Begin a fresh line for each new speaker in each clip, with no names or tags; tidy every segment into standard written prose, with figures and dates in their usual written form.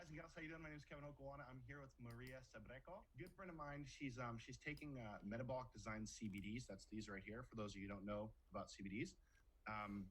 guys and gals, how you doing? My name is Kevin Okuwana. I'm here with Maria Sabreco, good friend of mine. She's taking Metabolic Design CBDs. That's these right here. For those of you who don't know about CBDs, um,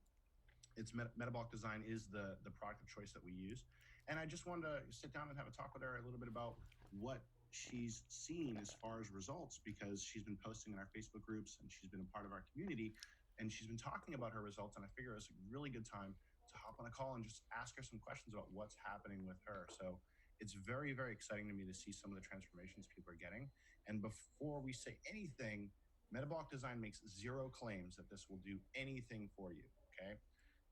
Metabolic Design is the product of choice that we use. And I just wanted to sit down and have a talk with her a little bit about what she's seen as far as results, because she's been posting in our Facebook groups and she's been a part of our community, and she's been talking about her results. And I figure it's a really good time to hop on a call and just ask her some questions about what's happening with her. So it's very, very exciting to me to see some of the transformations people are getting. And before we say anything, Metabolic Design makes zero claims that this will do anything for you. Okay.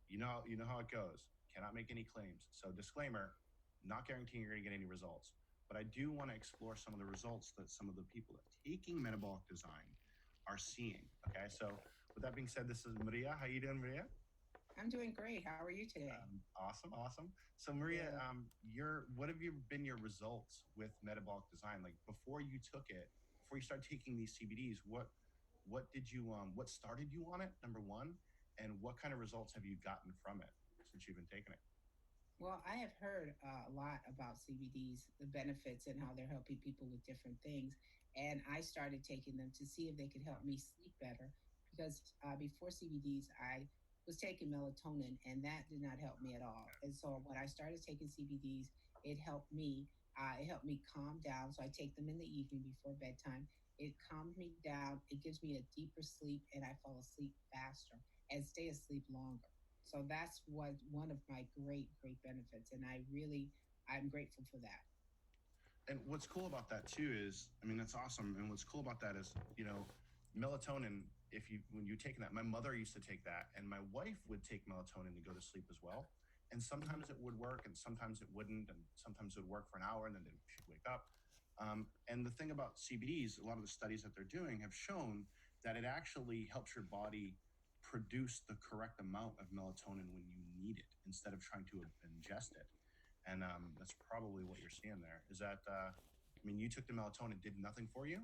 You know how it goes. Cannot make any claims. So disclaimer, not guaranteeing you're going to get any results. But I do want to explore some of the results that some of the people that are taking Metabolic Design are seeing. Okay. So with that being said, this is Maria. How you doing, Maria?
I'm doing great. How are you today?
Awesome. So Maria,
Good.
what have you been your results with Metabolic Design? Like before you took it, before you started taking these CBDs, what did you what started you on it? Number one, and what kind of results have you gotten from it since you've been taking it?
Well, I have heard a lot about CBDs, the benefits, and how they're helping people with different things. And I started taking them to see if they could help me sleep better. Because before CBDs, I was taking melatonin, and that did not help me at all. And so when I started taking CBDs, it helped me. It helped me calm down. So I take them in the evening before bedtime. It calms me down. It gives me a deeper sleep, and I fall asleep faster and stay asleep longer. So that's what one of my great benefits, and I'm grateful for that.
And what's cool about that too is, I mean, that's awesome. And what's cool about that is, melatonin. If you when you're taking that, my mother used to take that, and my wife would take melatonin to go to sleep as well. And sometimes it would work, and sometimes it wouldn't, and sometimes it would work for an hour, and then she'd wake up. And the thing about CBDs, a lot of the studies that they're doing have shown that it actually helps your body produce the correct amount of melatonin when you need it, instead of trying to ingest it. And that's probably what you're seeing there. Is that? I mean, you took the melatonin, did nothing for you.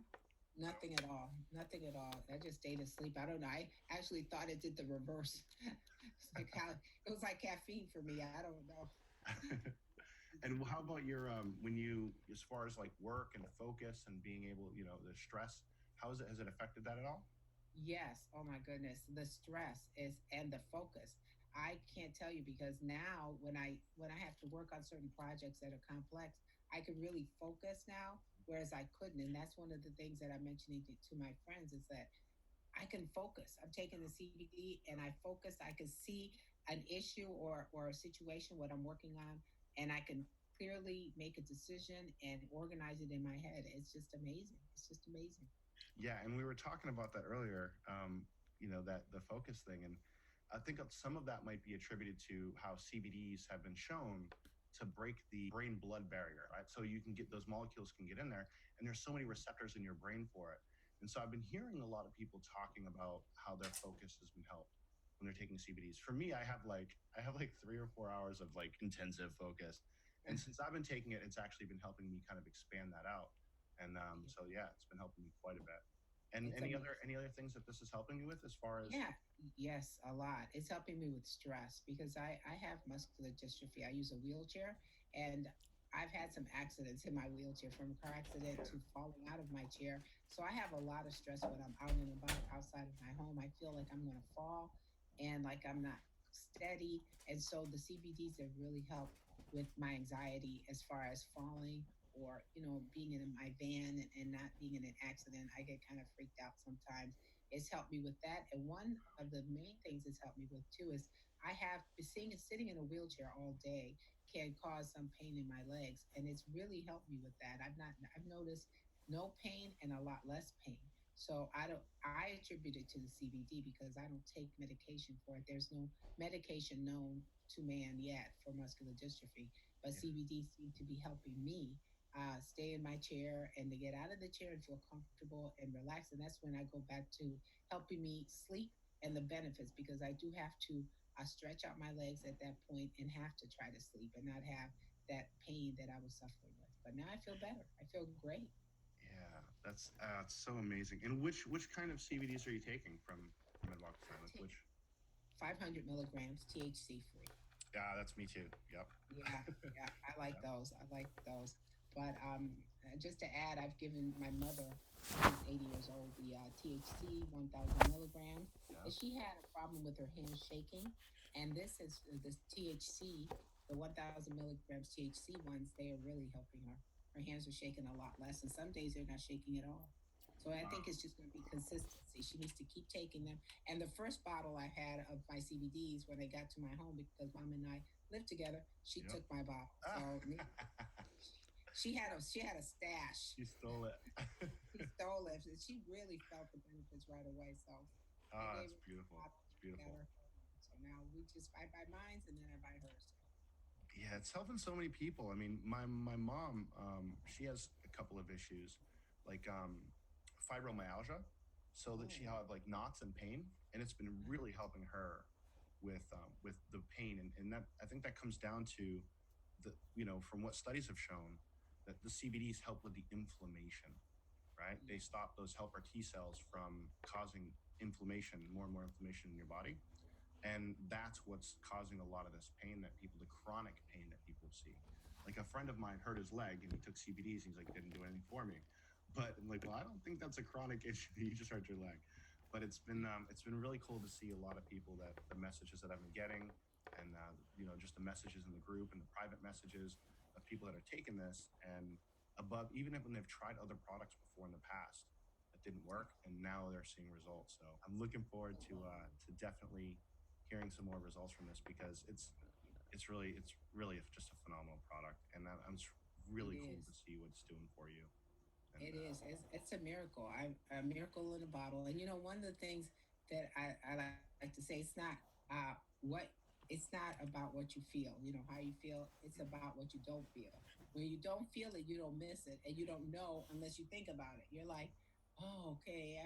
Nothing at all. Nothing at all. I just stayed asleep. I don't know. I actually thought it did the reverse. It's like how it was like caffeine for me. I don't know.
And how about your when you, as far as like work and focus and being able, the stress, has it affected that at all?
Yes. Oh my goodness. The stress is and the focus. I can't tell you because now when I have to work on certain projects that are complex, I can really focus now, whereas I couldn't. And that's one of the things that I'm mentioning to my friends is that I can focus. I'm taking the CBD and I focus. I can see an issue or a situation what I'm working on, and I can clearly make a decision and organize it in my head. It's just amazing. It's just amazing.
Yeah, and we were talking about that earlier. That the focus thing, and I think some of that might be attributed to how CBDs have been shown to break the brain blood barrier, right? So you can get those molecules can get in there, and there's so many receptors in your brain for it. And so I've been hearing a lot of people talking about how their focus has been helped when they're taking CBDs. For me, I have like 3 or 4 hours of like intensive focus, and since I've been taking it, it's actually been helping me kind of expand that out. And so yeah, it's been helping me quite a bit. And
It's amazing.
any other things that this is helping you with as far as?
Yeah, yes, a lot. It's helping me with stress because I have muscular dystrophy. I use a wheelchair, and I've had some accidents in my wheelchair, from a car accident to falling out of my chair. So I have a lot of stress when I'm out and about outside of my home. I feel like I'm going to fall and like I'm not steady. And so the CBDs have really helped with my anxiety as far as falling or, being in my van and not being in an accident. I get kind of freaked out sometimes. It's helped me with that. And one of the main things it's helped me with too is I have been seeing sitting in a wheelchair all day can cause some pain in my legs. And it's really helped me with that. I've noticed no pain and a lot less pain. So I attribute it to the CBD because I don't take medication for it. There's no medication known to man yet for muscular dystrophy, but
Yeah.
CBD seemed to be helping me stay in my chair and to get out of the chair and feel comfortable and relaxed. And that's when I go back to helping me sleep and the benefits because I do have to stretch out my legs at that point and have to try to sleep and not have that pain that I was suffering with. But now I feel better. I feel great.
Yeah, that's it's so amazing. And which kind of CBDs are you taking from Metabolic Design? Like
Take
which?
500 milligrams THC free.
Yeah, that's me too. Yep.
Yeah, yeah, I like
Yep.
those. I like those. But just to add, I've given my mother, who's 80 years old, the THC 1,000 milligrams,
Yeah.
and she had a problem with her hands shaking. And this THC, the 1,000 milligrams THC ones, they are really helping her. Her hands are shaking a lot less, and some days they're not shaking at all. So I think
Wow.
it's just going to be consistency. She needs to keep taking them. And the first bottle I had of my CBDs when they got to my home, because mom and I lived together, she
Yep.
took my bottle.
Ah.
So she had a stash.
You stole it.
She stole it, and she really felt the benefits right away. So I
Oh,
gave
that's
her the
beautiful.
bottle.
It's
I got
beautiful.
her. So now I buy mines and then I buy hers.
Yeah, it's helping so many people. I mean, my mom, she has a couple of issues, like fibromyalgia, so that she
Oh,
had like knots and pain, and it's been really helping her with the pain, and that I think that comes down to the from what studies have shown that the CBDs help with the inflammation, right? They
yeah,
stop those helper T cells from causing inflammation, more and more inflammation in your body, and that's what's causing a lot of this pain that people, the chronic pain that people see. Like a friend of mine hurt his leg and he took CBDs and he's like, didn't do anything for me. But I'm like, well, I don't think that's a chronic issue. You just hurt your leg. But it's been really cool to see a lot of people, that the messages that I've been getting, and just the messages in the group and the private messages of people that are taking this, and above, even if when they've tried other products before in the past that didn't
yeah.
work, and now they're seeing results. So I'm looking forward to definitely hearing some more results from this, because it's really just a phenomenal product, and I'm
It
really cool
is.
to see what it's doing for you. And
It is. It's a miracle. A miracle in a bottle. And one of the things that I like to say, it's not about what you feel. How you feel. It's about what you don't feel. When you don't feel it, you don't miss it, and you don't know unless you think about it. You're like, oh, okay,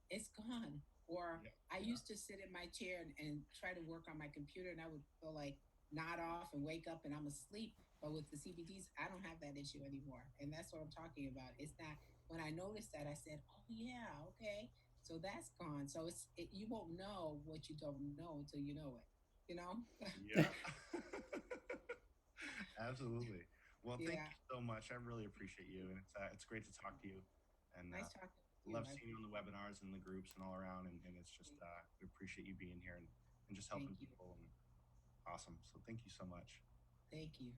it's gone. Or
yeah,
I
yeah,
used to sit in my chair and try to work on my computer, and I would feel like nod off and wake up and I'm asleep. But with the CBDs, I don't have that issue anymore. And that's what I'm talking about. It's not, when I noticed that, I said, oh, yeah, okay. So that's gone. So you won't know what you don't know until you know it, you know?
yeah. Absolutely. Well, thank
Yeah.
you so much. I really
Thank
appreciate you,
you.
and it's great to talk to you, and
Nice talking with you.
love
I
seeing you on the
appreciate it.
webinars and the groups and all around, and it's just
Thank,
we appreciate you being here, and just
thank
helping
you.
people, and awesome. So thank you so much.
Thank you.